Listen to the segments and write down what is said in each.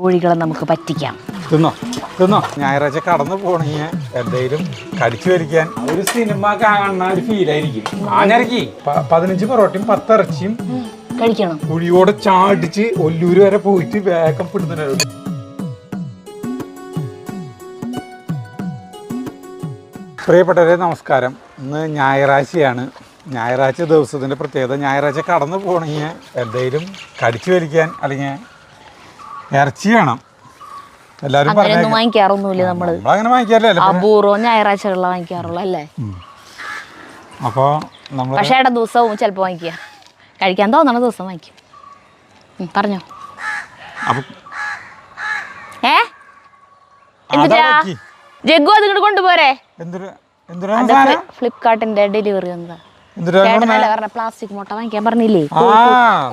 കോഴികളെ നമുക്ക് പറ്റിക്കാം. തിന്നോ തിന്നോ. ഞായറാഴ്ച കടന്നു പോണെങ്കിൽ എന്തെങ്കിലും കടിച്ചു വലിക്കാൻ ഒരു സിനിമ കാണുന്ന ഒരു ഫീലായിരിക്കും. ആഞ്ഞിറക്കി 15 പൊറോട്ടയും 10 ഇറച്ചിയും കഴിക്കണം. കുഴിയോടെ ചാടിച്ച് ഒല്ലൂര് വരെ പോയിട്ട് വേഗം പിടുന്നുണ്ട്. പ്രിയപ്പെട്ടവരെ നമസ്കാരം. ഇന്ന് ഞായറാഴ്ചയാണ്. ഞായറാഴ്ച ദിവസത്തിൻ്റെ പ്രത്യേകത, ഞായറാഴ്ച കടന്നു പോകണമെങ്കിൽ എന്തെങ്കിലും കടിച്ചു വലിക്കാൻ അല്ലെങ്കിൽ ഇറച്ചി വേണം. എല്ലാവരും വാങ്ങിക്കാറൊന്നുമില്ല. നമ്മളങ്ങനെ വാങ്ങിക്കാറില്ല, അപൂർവം ഞായറാഴ്ചകളിൽ വാങ്ങിക്കാറുള്ളൂ അല്ലേ. അപ്പോൾ നമ്മൾ പക്ഷേ ഇട ദിവസവും ചിലപ്പോൾ വാങ്ങിക്കുക, കഴിക്കാൻ തോന്നണ ദിവസം വാങ്ങിക്കും. പറഞ്ഞോ. ജഗ്ഗു അത് ഇങ്ങോട്ട് കൊണ്ടുപോരെ. ഫ്ലിപ്കാർട്ടിന്റെ ഡെലിവറി വന്നതാ. പ്ലാസ്റ്റിക് മുട്ട വാങ്ങിക്കാൻ പറഞ്ഞില്ലേ,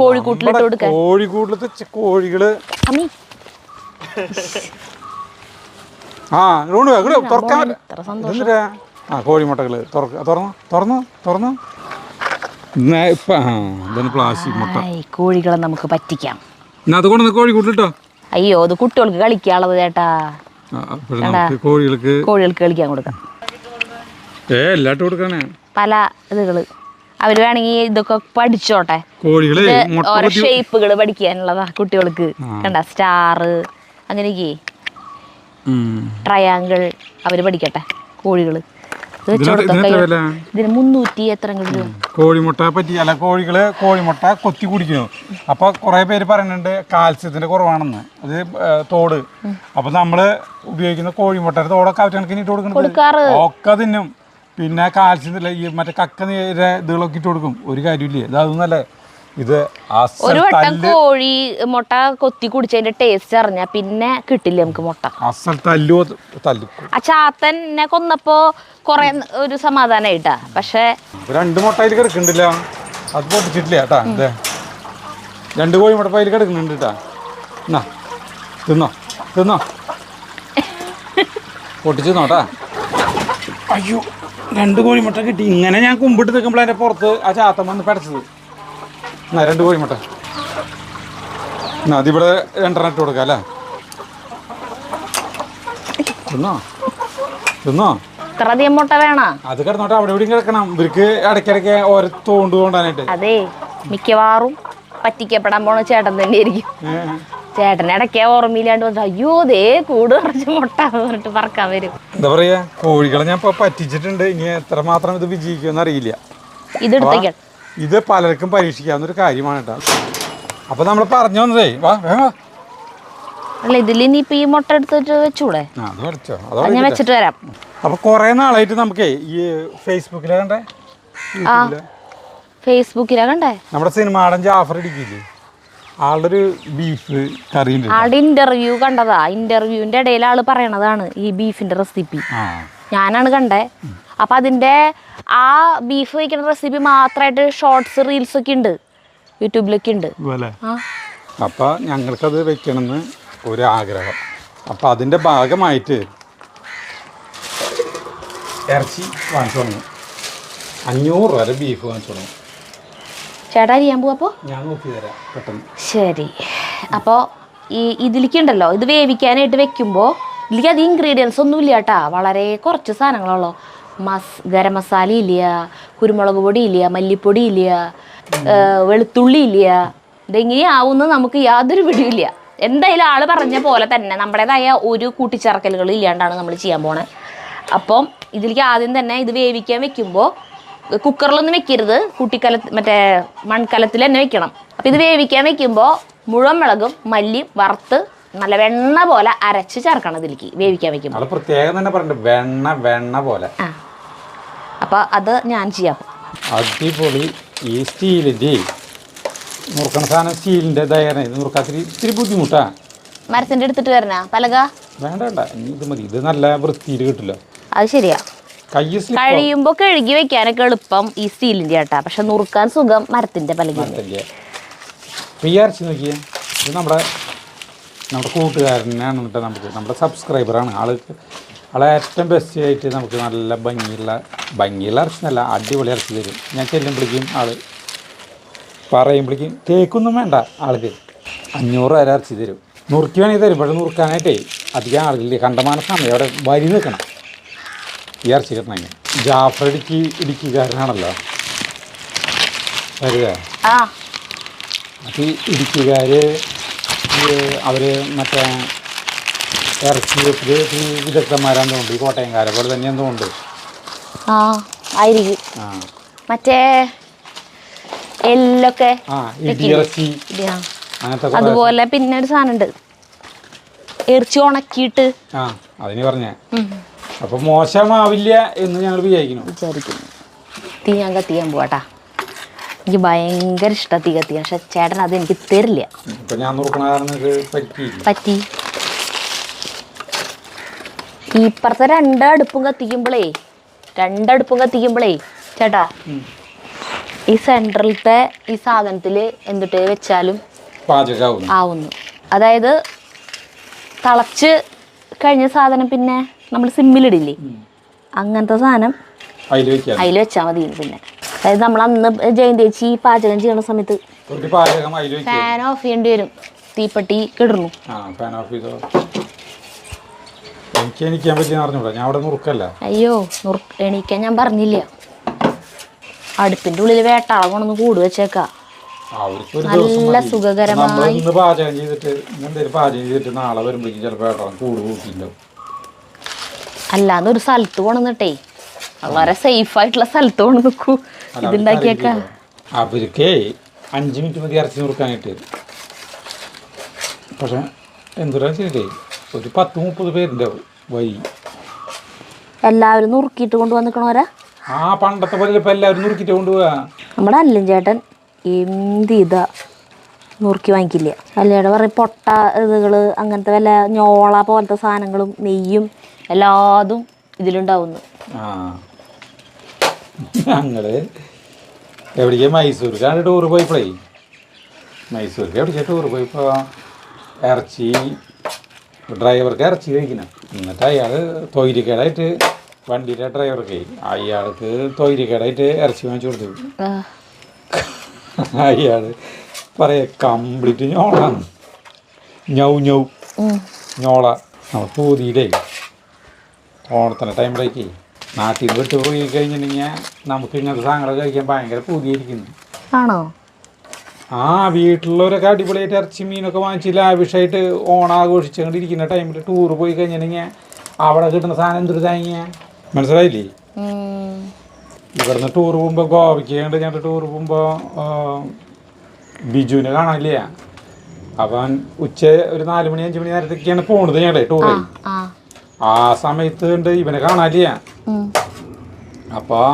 കോഴിക്കൂട്ടിലിട്ട് കൊടുക്കാൻ. കോഴിക്കൂട്ടിലത്തെ കോഴികള് കോഴിമുട്ടകള് തുറന്നു പ്ലാസ്റ്റിക് മുട്ട. കോഴികളെ നമുക്ക് പറ്റിക്കാം. അത് കൊണ്ട് കോഴിക്കൂട്ടിട്ടോ. അയ്യോ, അത് കുട്ടികൾക്ക് കളിക്കാനുള്ളത് ചേട്ടാ. കോഴികൾക്ക് കളിക്കാൻ കൊടുക്കാം. എല്ലാട്ടും കൊടുക്കാനേ പല ഇതുകള്. അവര് വേണമെങ്കിൽ ഇതൊക്കെ പഠിച്ചോട്ടെ. ഓരോ ഷേപ്പുകള് പഠിക്കാനുള്ളതാ കുട്ടികൾക്ക്. കണ്ട, സ്റ്റാർ, അങ്ങനെയൊക്കെ ട്രയാങ്കിൾ അവര് പഠിക്കട്ടെ. കോഴികള് ഇതിന് 300 എത്ര കോഴിമുട്ട പറ്റി അല്ല. കോഴിമുട്ട കൊത്തി കുടിക്കുന്നു. അപ്പൊ കുറെ പേര് പറയുന്നുണ്ട് കാൽസ്യത്തിന്റെ കുറവാണെന്ന്. അത് തോട്. അപ്പൊ നമ്മള് ഉപയോഗിക്കുന്ന കോഴിമുട്ടയുടെ തോടൊക്കെ അവറ്റണക്കിന് ഇട്ട് കൊടുക്കുന്നത് ഒക്കെ തിന്നും. പിന്നെ കാൽസ്യം ഈ മറ്റേ കക്ക ഇതുകളൊക്കെ ഇട്ട് കൊടുക്കും. ഒരു കാര്യമില്ലേ, ഇത് അതൊന്നല്ലേ. ഇത് ഒരു വട്ടം കോഴി മുട്ട കൊത്തി കുടിച്ചതിന്റെ ടേസ്റ്റ് അറിഞ്ഞാ പിന്നെ കിട്ടില്ല നമുക്ക് മുട്ട. അസൽ തല്ലു. ആ ചാത്തനെ കൊന്നപ്പോ കൊറേ ഒരു സമാധാനായിട്ടാ. പക്ഷെ 2 മുട്ട അതിൽ കിടക്കുന്നുണ്ടല്ലോ, അത് പൊട്ടിച്ചിട്ടില്ല കേട്ടാ. 2 കോഴി മുട്ട അതിൽ കിടക്കുന്നുണ്ട് കേട്ടാ. എന്നാ തിന്നോ പൊട്ടിച്ചു നോട്ടാ. അയ്യോ, 2 കോഴിമുട്ട കിട്ടി. ഇങ്ങനെ ഞാൻ കുമ്പിട്ട് നിൽക്കുമ്പോൾ അതിൻ്റെ പുറത്ത് ആ ചാത്തം വന്ന് പടച്ചത്. 2 കോഴിമുട്ട. അതിവിടെ 2 ഇട്ട് കൊടുക്കാം അല്ലേ. തിന്നോ ഇത്രയധികം മുട്ട വേണോ? അത് കിടന്നോട്ടെ, അവിടെ ഇവിടെ കിടക്കണം. ഇവർക്ക് ഇടയ്ക്കിടയ്ക്ക് ഓരോ തോണ്ടുകൊണ്ടാനായിട്ട്. അതെ, മിക്കവാറും പറ്റിക്കപ്പെടാൻ പോണ ചേട്ടൻ തന്നെ ആയിരിക്കും. ചേട്ടൻ ഇടയ്ക്ക് ഓർമ്മയില്ലാണ്ട് വന്നിട്ട് അയ്യോ ദേ കൂട് നിറച്ച് മുട്ട പറഞ്ഞിട്ട് പറക്കാൻ വരും. എന്താ പറയാ, കോഴികളെ ഞാൻ ഇപ്പൊ പറ്റിച്ചിട്ടുണ്ട്. ഇനി എത്രമാത്രം ഇത് വിജയിക്കുമെന്ന് അറിയില്ല. ഇത് പലർക്കും പരീക്ഷിക്കാവുന്നൊരു കാര്യമാണ് കേട്ടോ. അപ്പൊ നമ്മൾ പറഞ്ഞു വന്നതേ, അല്ല ഇതിൽ ഇനിയിപ്പോ ഈ മുട്ട എടുത്തിട്ട് വെച്ചൂടെ? ഞാൻ വെച്ചിട്ട് വരാം. അപ്പൊ കൊറേ നാളായിട്ട് നമുക്ക് ഈ ഫേസ്ബുക്കിലെ കണ്ടേ, നമ്മുടെ സിനിമാടൻ ജാഫർ ഇടിക്കില്ലേ, ആളുടെ ഒരു ബീഫ് കറി. ആളുടെ ഇന്റർവ്യൂ കണ്ടതാ. ഇന്റർവ്യൂവിന്റെ ഇടയിൽ ആള് പറയണതാണ് ഈ ബീഫിന്റെ റെസിപ്പി. ഞാനാണ് കണ്ടേ. അപ്പൊ അതിന്റെ ആ ബീഫ് വയ്ക്കുന്ന റെസിപ്പി മാത്രമായിട്ട് ഷോർട്സ്, റീൽസ് ഒക്കെ ഉണ്ട്, യൂട്യൂബിലൊക്കെ ഉണ്ട്. അപ്പൊ ഞങ്ങൾക്കത് വെക്കണമെന്ന് ഒരു ആഗ്രഹം. അപ്പൊ അതിന്റെ ഭാഗമായിട്ട് ഇറച്ചി വാങ്ങിച്ചു തുടങ്ങി. 500 രൂപ ബീഫ് വാങ്ങിച്ചു തുടങ്ങി. ചേട്ടാ അരിയാൻ പോവാ? ഞാൻ നോക്കി തരാം പെട്ടെന്ന്. ശരി. അപ്പോൾ ഇതിലേക്ക് ഉണ്ടല്ലോ, ഇത് വേവിക്കാനായിട്ട് വെക്കുമ്പോൾ ഇതിലേക്ക് അധികം ഇൻഗ്രീഡിയൻസ് ഒന്നും ഇല്ല കേട്ടാ. വളരെ കുറച്ച് സാധനങ്ങളുള്ളൂ. ഗരം മസാല ഇല്ല, കുരുമുളക് പൊടി ഇല്ല, മല്ലിപ്പൊടി ഇല്ല, വെളുത്തുള്ളി ഇല്ല. ഇതെങ്ങനെയാവുമെന്ന് നമുക്ക് യാതൊരു പിടിയില്ല. എന്തായാലും ആള് പറഞ്ഞ പോലെ തന്നെ നമ്മുടേതായ ഒരു കൂട്ടിച്ചേർക്കലുകൾ ഇല്ലാണ്ടാണ് നമ്മൾ ചെയ്യാൻ പോണേ. അപ്പം ഇതിലേക്ക് ആദ്യം തന്നെ ഇത് വേവിക്കാൻ വെക്കുമ്പോൾ കുക്കറിലൊന്നും വെക്കരുത്, മറ്റേ മൺകലത്തിൽ തന്നെ വെക്കണം. അപ്പം ഇത് വേവിക്കാൻ വെക്കുമ്പോൾ മുഴുവൻ മുളകും മല്ലിയും വറുത്ത് നല്ല വെണ്ണ പോലെ അരച്ച് ചേർക്കണം ഇതിലേക്ക് വേവിക്കാൻ വെക്കുമ്പോൾ. പ്രത്യേകം തന്നെ പറഞ്ഞിട്ട് വെണ്ണ പോലെ. അപ്പം അത് ഞാൻ ചെയ്യാം. അടിപൊളി. ഈ സ്റ്റീലിൻ്റെ മുറുക്കണ സാധനം സ്റ്റീലിൻ്റെ ഇത്തിരി ബുദ്ധിമുട്ടാ. മരത്തിൻ്റെ എടുത്തിട്ട് വരണ പലക വേണ്ട, ഇത് മതി. ഇത് നല്ല വൃത്തിയിൽ കിട്ടില്ല. അത് ശരിയാ. കഴിയുമ്പോ കഴുകി വെക്കാനൊക്കെ എളുപ്പം ഈ സ്റ്റീലിന്റെ ചേട്ടാ. പക്ഷെ നുറുക്കാൻ സുഖം മരത്തിന്റെ പലകയുണ്ട്. നോക്കിയേ, ഇത് നമ്മുടെ കൂട്ടുകാരനാണ് കേട്ടോ. നമ്മുടെ സബ്സ്ക്രൈബറാണ് ആളെ ഏറ്റവും ബെസ്റ്റ് ആയിട്ട് നമുക്ക് നല്ല ഭംഗിയുള്ള ഇറച്ചിനല്ല, അടിപൊളി ഇറച്ചി തരും. ഞാൻ ചെല്ലുമ്പോഴേക്കും പറയുമ്പോഴേക്കും കേക്കൊന്നും വേണ്ട, ആൾക്ക് 500 രൂപ ഇറച്ചി തരും. നുറുക്കി വേണമെങ്കിൽ തരും, പക്ഷെ നുറുക്കാനായിട്ടേ അധികം ആളില്ലേ, കണ്ടമാന സമയം അവിടെ വരി നിൽക്കണം ഈ ഇറച്ചി കിട്ടണമെങ്കിൽ. ജാഫർ ഇടുക്കിക്കാരനാണല്ലോ വരുക. ആ അപ്പം ഈ ഇടുക്കിക്കാർ അവർ മറ്റേ ഇറച്ചി വെപ്പിൽ വിദഗ്ധന്മാരാന്ന് തോന്നുന്നു, ഈ കോട്ടയംകാരെ പോലെ തന്നെ എന്തുകൊണ്ട്. ആ ആയിരിക്കും. ആ മറ്റേ എല്ലൊക്കെ ആ ഇടിയിറച്ചി ഇടിയാ. അങ്ങനത്തെ അതുപോലെ പിന്നെ ഒരു സാധനം ഉണ്ട്, ഇറച്ചി ഉണക്കിയിട്ട്. ആ അതിന് പറഞ്ഞേ. അപ്പം മോശമാവില്ല എന്ന് ഞങ്ങൾ വിചാരിക്കുന്നു. തീ ഞാൻ കത്തിക്കാൻ പോവാട്ടാ. എനിക്ക് ഭയങ്കര ഇഷ്ടം തീ കത്തിക്കാൻ, പക്ഷെ ചേട്ടൻ അത് എനിക്ക് തരില്ല. ഇപ്പം ഞാൻ നോക്കണ കാരണം ഇത് പറ്റി ഇപ്പുറത്തെ രണ്ടടുപ്പും കത്തിക്കുമ്പോഴേ ചേട്ടാ, ഈ സെൻട്രലത്തെ ഈ സാധനത്തിൽ എന്തിട്ട് വെച്ചാലും ആവുന്നു. അതായത് തിളച്ച് കഴിഞ്ഞ സാധനം പിന്നെ നമ്മൾ സിമ്മിലിടില്ലേ, അങ്ങനത്തെ സാധനം അതിൽ വെച്ചാൽ മതി. പിന്നെ അതായത് നമ്മൾ അന്ന് ജയന്തേച്ചി പാചകം ചെയ്യണ സമയത്ത് ഫാൻ ഓഫ് ചെയ്യേണ്ടി വരും, തീപ്പെട്ടി കിടന്നു. അയ്യോ എണീക്കാൻ ഞാൻ പറഞ്ഞില്ല. അടുപ്പിന്റെ ഉള്ളിൽ വേട്ടാളം കൊണ്ടൊന്ന് കൂട് വെച്ചേക്കാ, നല്ല സുഖകരമായി. അല്ലാന്ന് ഒരു സ്ഥലത്ത് കൊണ്ടുവന്നിട്ടേ വളരെ സേഫ് ആയിട്ടുള്ള സ്ഥലത്ത് കൊണ്ട് നിൽക്കൂ ഇതുണ്ടാക്കിയേക്കാ. അവർക്ക് 5 മിനിറ്റ് മതി ഇറച്ചി നുറുക്കാനായിട്ട്. പക്ഷെ എന്തൊരാ ചെയ്തേ, ഒരു 10-30 പേരുണ്ട് വഴി. എല്ലാവരും നുറുക്കിയിട്ട് കൊണ്ടുവന്നിക്കണോരാ. ആ പണ്ടത്തെ പോലെ ഇപ്പം എല്ലാവരും നുറുക്കിയിട്ട് കൊണ്ടുപോവാ. നമ്മുടെ അല്ലൻ ചേട്ടൻ എന്ത് ഇതാ നുറുക്കി വാങ്ങിക്കില്ല. അല്ലേടെ പറയും പൊട്ട ഇതുകൾ, അങ്ങനത്തെ വല്ല ഞോള പോലത്തെ സാധനങ്ങളും നെയ്യും എല്ലാതും ഇതിലുണ്ടാവുന്നു. ആ ഞങ്ങൾ എവിടേക്കാ മൈസൂർക്കാണ് ടൂറ് പോയപ്പോഴേ, മൈസൂർക്ക് എവിടേക്കാ ടൂറ് പോയപ്പോൾ ഇറച്ചി ഡ്രൈവർക്ക് ഇറച്ചി കഴിക്കണം. എന്നിട്ട് അയാൾ തൊയിരിക്കേടായിട്ട് വണ്ടിയുടെ ഡ്രൈവർക്ക് അയാൾക്ക് തൊയിരിക്കേടായിട്ട് ഇറച്ചി വാങ്ങിച്ചു കൊടുത്തു. അയാൾ പറയാ കംപ്ലീറ്റ് ഞോളാണ്, ഞോള. നമ്മൾ പൂതിയിലേ ഓണത്തിൻ്റെ ടൈമിലേക്ക് നാട്ടിൽ നിന്ന് വിട്ട് പോയി കഴിഞ്ഞിട്ടുണ്ടെങ്കിൽ നമുക്ക് ഇങ്ങനത്തെ സാധനങ്ങളൊക്കെ കഴിക്കാൻ ഭയങ്കര പൂതിയായിരിക്കുന്നു. ആണോ? ആ വീട്ടിലുള്ളവരൊക്കെ അടിപൊളിയായിട്ട് ഇറച്ചി മീനൊക്കെ വാങ്ങിച്ച് ലാവിഷായിട്ട് ഓണാഘോഷിച്ചുകൊണ്ടിരിക്കുന്ന ടൈമിൽ ടൂറ് പോയി കഴിഞ്ഞിട്ടുണ്ടെങ്കിൽ അവിടെ കിട്ടുന്ന സാധനം എന്തൊരു താങ്ങിയ മനസ്സിലായില്ലേ. ഇവിടുന്ന് ടൂർ പോകുമ്പോൾ ഗോവയ്ക്ക് കണ്ട് ഞങ്ങൾ ടൂർ പോകുമ്പോൾ ബിജുവിനെ കാണാനില്ല. അവൻ ഒരു 4 മണി 5 മണി നേരത്തേക്കാണ് പോണത് ഞങ്ങളെ ടൂറ്. ആ സമയത്ത് ഉണ്ട് ഇവനെ കാണാനില്ല. അപ്പോൾ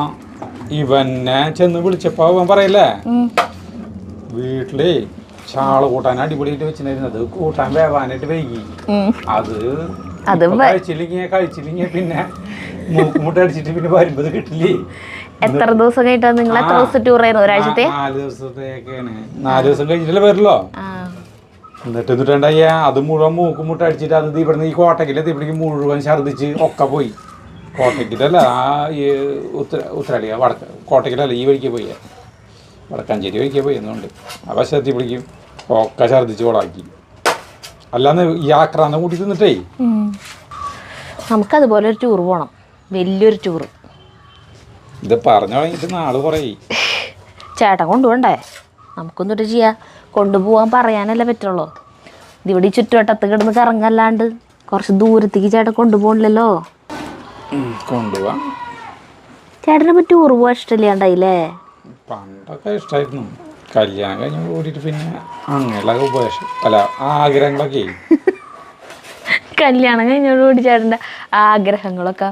ഇവനെ ചെന്ന് വിളിച്ചപ്പോൾ അവൻ പറയല്ലേ, വീട്ടില് ചാള കൂട്ടാൻ അടിപൊളിയായിട്ട് വെച്ചിരുന്നത് കൂട്ടാൻ വേവാനായിട്ട് വൈകി, അത് കഴിച്ചില്ലെങ്കിൽ പിന്നെ മൂക്കുമുട്ട അടിച്ചിട്ട് പിന്നെ വരുമ്പത് കിട്ടില്ലേ. എത്ര ദിവസം കഴിഞ്ഞാ നിങ്ങൾ എത്ര ദിവസം ടൂർ ആയിരുന്നു? ഒരാഴ്ചത്തെ? 4 ദിവസത്തേക്കാണ്. 4 ദിവസം കഴിഞ്ഞിട്ടല്ലേ വരല്ലോ. എന്നിട്ടുണ്ടായ അത് മുഴുവൻ മൂക്കുമുട്ട അടിച്ചിട്ട് അത് ഇവിടുന്ന് ഈ കോട്ടയ്ക്കിലെ തീപ്പിടിക്ക് മുഴുവൻ ഛർദ്ദിച്ച് ഒക്കെ പോയി. കോട്ടയ്ക്കിലല്ല, ആ ഈ ഉത്തരാളിയ വടക്ക് കോട്ടയ്ക്കിലല്ല, ഈ വഴിക്ക് പോയി, വടക്കാഞ്ചേരി വഴിക്ക് പോയി എന്നുണ്ട്. ആ വശത്തി പിടിക്കും ഒക്കെ ഛർദ്ദിച്ച് കൊളാക്കി. അല്ലാന്ന് ഈ ആക്രാന്തം കൂട്ടി തിന്നിട്ടേ. നമുക്കതുപോലെ ഒരു ടൂർ പോകണം, വലിയൊരു ടൂറ്. ഇത് പറഞ്ഞു തുടങ്ങിയിട്ട് നാള് പറയും. ചേട്ടൻ കൊണ്ടുപോകണ്ടേ? നമുക്കൊന്നിട്ട് ചെയ്യാം, കൊണ്ടുപോകാൻ പറയാനല്ലേ പറ്റുള്ളൂ. ഇതിവിടെ ഈ ചുറ്റുവട്ടത്ത് കിടന്ന് കറങ്ങല്ലാണ്ട് കുറച്ച് ദൂരത്തേക്ക് ചേട്ടൻ കൊണ്ടുപോകണില്ലല്ലോ. കൊണ്ടുപോവാം. ചേട്ടനിപ്പോൾ ടൂർ പോകാൻ ഇഷ്ടമില്ലാണ്ടായില്ലേ? പണ്ടൊക്കെ ഇഷ്ടമായിരുന്നു. കല്യാണം കഴിഞ്ഞ് കൂടിയിട്ട് പിന്നെ അങ്ങനെയുള്ള ഉപദേശം അല്ല ആഗ്രഹങ്ങളൊക്കെ. കല്യാണം കഴിഞ്ഞോടുകൂടി ചേട്ടൻ്റെ ആഗ്രഹങ്ങളൊക്കെ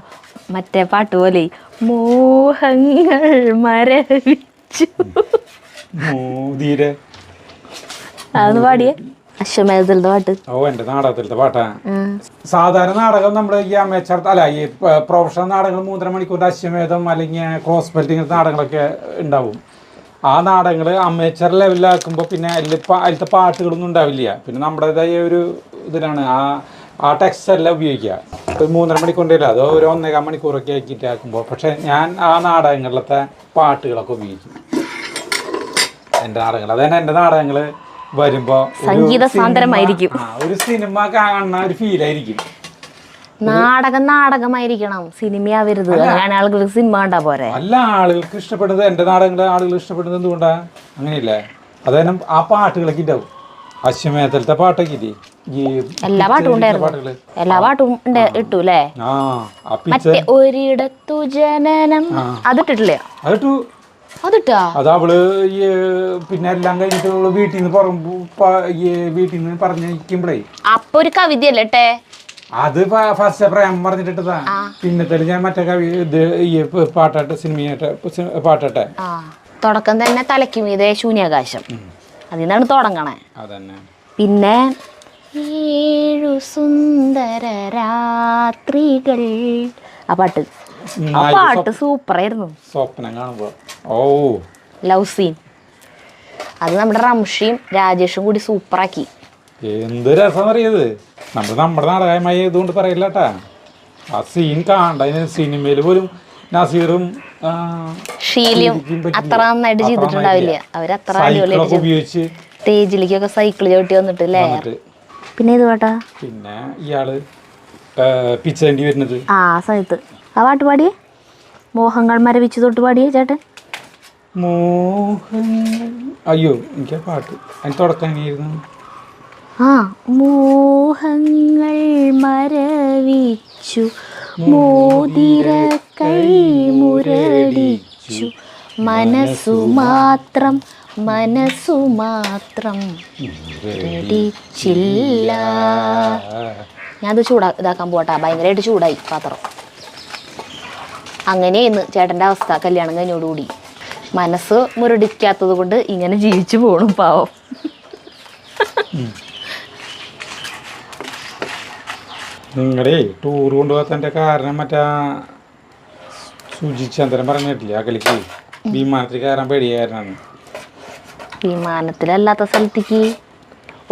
മറ്റേ പാട്ട് പോലെ മോഹങ്ങൾ മരവിച്ചു. അതൊന്ന് പാടിയേ, അശ്വമേധത്തിലത്തെ പാട്ട്. ഓ എൻ്റെ നാടകത്തിലത്തെ പാട്ടാ. സാധാരണ നാടകം നമ്മൾ ഈ അമേച്ചർ അല്ല ഈ പ്രൊഫഷണൽ നാടകങ്ങൾ 3.5 മണിക്കൂറിൻ്റെ അശ്വമേധം അല്ലെങ്കിൽ ക്രോസ് ബെൽറ്റ് ഇങ്ങനത്തെ നാടകങ്ങളൊക്കെ ഉണ്ടാവും. ആ നാടകങ്ങൾ അമേച്ചർ ലെവലിലാക്കുമ്പോൾ പിന്നെ അതിലത്തെ പാട്ടുകളൊന്നും ഉണ്ടാവില്ല. പിന്നെ നമ്മുടേതായ ഒരു ഇതിലാണ് ആ ടെക്സ്റ്റ് എല്ലാം ഉപയോഗിക്കുക. ഒരു 3.5 മണിക്കൂറിൻ്റെ ഇല്ല, അതോ ഒരു 1.25 മണിക്കൂറൊക്കെ ആക്കിയിട്ട് ആക്കുമ്പോൾ പക്ഷേ ഞാൻ ആ നാടകങ്ങളിലത്തെ പാട്ടുകളൊക്കെ ഉപയോഗിക്കും. എൻ്റെ നാടകങ്ങൾ അതന്നെ. എൻ്റെ നാടകങ്ങൾ വരുമ്പോ സംഗീത സാന്ദ്രമായിരിക്കും. ഒരു സിനിമ കാണുന്ന ഒരു ഫീൽ ആയിരിക്കും. നാടകമായിരിക്കണം, സിനിമയാവരുത്. അങ്ങനെ ആളുകൾക്ക് സിനിമ കണ്ടാ പോരെ. അല്ല, ആളുകൾക്ക് ഇഷ്ടപ്പെടുന്നത്, എന്റെ നാടകങ്ങളെ ആളുകൾ ഇഷ്ടപ്പെടുന്നത് എന്തുകൊണ്ടാ? അങ്ങനെയില്ലേ? അതായത് ആ പാട്ടുകളൊക്കെ ഉണ്ടാവും. അശ്വമേധലത്തെ പാട്ടൊക്കെ ഇല്ലേ, എല്ലാ പാട്ടും ഉണ്ടായിരുന്നു. എല്ലാ പാട്ടും ഇട്ടു അല്ലേ? മറ്റേ ഒരിടത്തു ജനനം അതിട്ടിട്ടില്ലേ? അതിട്ടാ അത് അവള് പിന്നെ എല്ലാം കഴിഞ്ഞിട്ട് വീട്ടിൽ നിന്ന് പറഞ്ഞിരിക്കുമ്പോഴേ അപ്പൊ ഒരു കവിതയല്ലേ ഇട്ടേ? അത് ഫസ്റ്റ് പ്രേമം പറഞ്ഞിട്ടിട്ടതാ. പിന്നത്തെ ഞാൻ മറ്റേ കവി ഇത് പാട്ടാട്ടെ, സിനിമയായിട്ട് പാട്ടെ. തുടക്കം തന്നെ തലയ്ക്ക് മീതെ ശൂന്യാകാശം, അതിൽ നിന്നാണ് തുടങ്ങണേ. പിന്നെ 7 സുന്ദര രാത്രികൾ, ആ പാട്ട് സൂപ്പറായിരുന്നു. സ്വപ്നം കാണുമ്പോ ലവ് സീൻ അത് നമ്മുടെ റംഷിയും രാജേഷും കൂടി സൂപ്പറാക്കി. എന്ത് രസം അറിയത്. നമ്മുടെ നാടകമായി ഇതുകൊണ്ട് പറയില്ലാട്ടാ. ആ സീൻ കാണണ്ട. അതിന് സിനിമയിൽ പോലും നസീറും ഷീലയും അത്ര നന്നായിട്ട് ചെയ്തിട്ടുണ്ടാവില്ല. അവരത്ര ഉപയോഗിച്ച് സ്റ്റേജിലേക്കൊക്കെ സൈക്കിൾ ചവിട്ടി വന്നിട്ട് അല്ലേ. പിന്നെ ഇത് പാട്ടാ, പിന്നെ ഇയാള് പിച്ചേണ്ടി വരുന്നത് ആ സമയത്ത് ആ പാട്ട് പാടിയേ, മോഹങ്ങൾ മരവിച്ച് തൊട്ട് പാടിയേ ചേട്ടൻ. അയ്യോ, എനിക്ക് ആ പാട്ട് അതിന് തുടക്കം എങ്ങനെയായിരുന്നു? മോഹങ്ങൾ മരവിച്ചു മോതിര കൈ മുരടിച്ചു മനസ്സു മാത്രം മുരടിച്ചില്ല. ഞാനത് ഇതാക്കാൻ പോട്ടാ, ഭയങ്കരമായിട്ട് ചൂടായി പാത്രം. അങ്ങനെയെന്ന് ചേട്ടൻ്റെ അവസ്ഥ. കല്യാണം കഴിഞ്ഞോടുകൂടി മനസ്സ് മുരടിക്കാത്തത് കൊണ്ട് ഇങ്ങനെ ജീവിച്ചു പോകണം പാവം. നിങ്ങളുടെ ടൂർ കൊണ്ടുപോകാത്തതിൻ്റെ കാരണം മറ്റാ സുജിചന്ദ്രൻ പറഞ്ഞിട്ടില്ലേ, അകലിക്ക് വിമാനത്തിൽ കയറാൻ പേടിയായിരുന്നു. വിമാനത്തിലല്ലാത്ത സ്ഥലത്തേക്ക്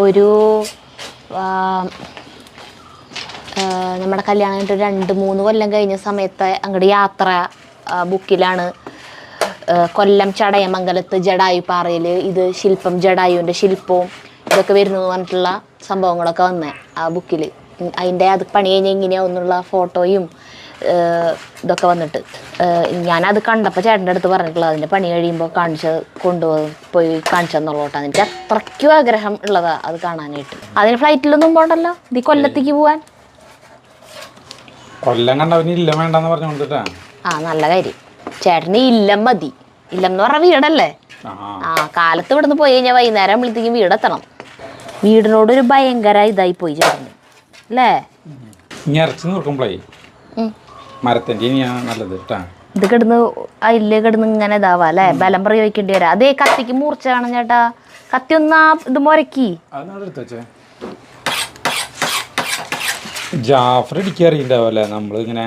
ഒരു നമ്മുടെ കല്യാണം കഴിഞ്ഞിട്ട് 2-3 കൊല്ലം കഴിഞ്ഞ സമയത്ത് അങ്ങോട്ട് യാത്ര ബുക്കിലാണ്. കൊല്ലം ചടയമംഗലത്ത് ജഡായു പാറയിൽ ഇത് ശില്പം, ജഡായുവിൻ്റെ ശില്പവും ഇതൊക്കെ വരുന്നു എന്ന് പറഞ്ഞിട്ടുള്ള സംഭവങ്ങളൊക്കെ വന്നേ ആ ബുക്കിൽ. അതിൻ്റെ അത് പണി കഴിഞ്ഞ് എങ്ങനെയാവുന്നുള്ള ഫോട്ടോയും ഇതൊക്കെ വന്നിട്ട് ഞാനത് കണ്ടപ്പോൾ ചേട്ടൻ്റെ അടുത്ത് പറഞ്ഞിട്ടുള്ളത് അതിൻ്റെ പണി കഴിയുമ്പോൾ പോയി കാണിച്ചു തന്നുള്ളൂട്ടാ. എനിക്ക് അത്രയ്ക്കും ആഗ്രഹം ഉള്ളതാണ് അത് കാണാനായിട്ട്. അതിന് ഫ്ലൈറ്റിലൊന്നും പോകണ്ടല്ലോ, ഇത് കൊല്ലത്തേക്ക് പോവാൻ. കൊല്ലം കണ്ടവന് ഇല്ലം വേണ്ടെന്ന് പറഞ്ഞുകൊണ്ടിട്ടാ. നല്ല കാര്യം. ചേട്ടന് ഇല്ലം മതി. ഇല്ലം എന്ന് പറഞ്ഞാൽ വീടല്ലേ. കാലത്ത് ഇവിടുന്ന് പോയി കഴിഞ്ഞാൽ വൈകുന്നേരം ആകുമ്പോഴത്തേക്കും വീടെത്തണം. വീടിനോടൊരു ഭയങ്കര ഇതായി പോയി ചേട്ടന് അല്ലേ. ഇറച്ചി നോക്കുമ്പോഴേ മരത്തിൻ്റെ നല്ലത് കേട്ടാ. ഇത് കിടന്ന് അതില് കിടന്ന് ഇങ്ങനെ ഇതാവാ അല്ലേ, ബലം പ്രയോഗിക്കേണ്ടി വരാം. അതേ കത്തിക്ക് മൂർച്ച കാണും ചേട്ടാ. കത്തി ഒന്നാ ഇത് മുരക്കി. ജാഫർ ഇടിക്കാറിയുണ്ടാവും അല്ലേ. നമ്മളിങ്ങനെ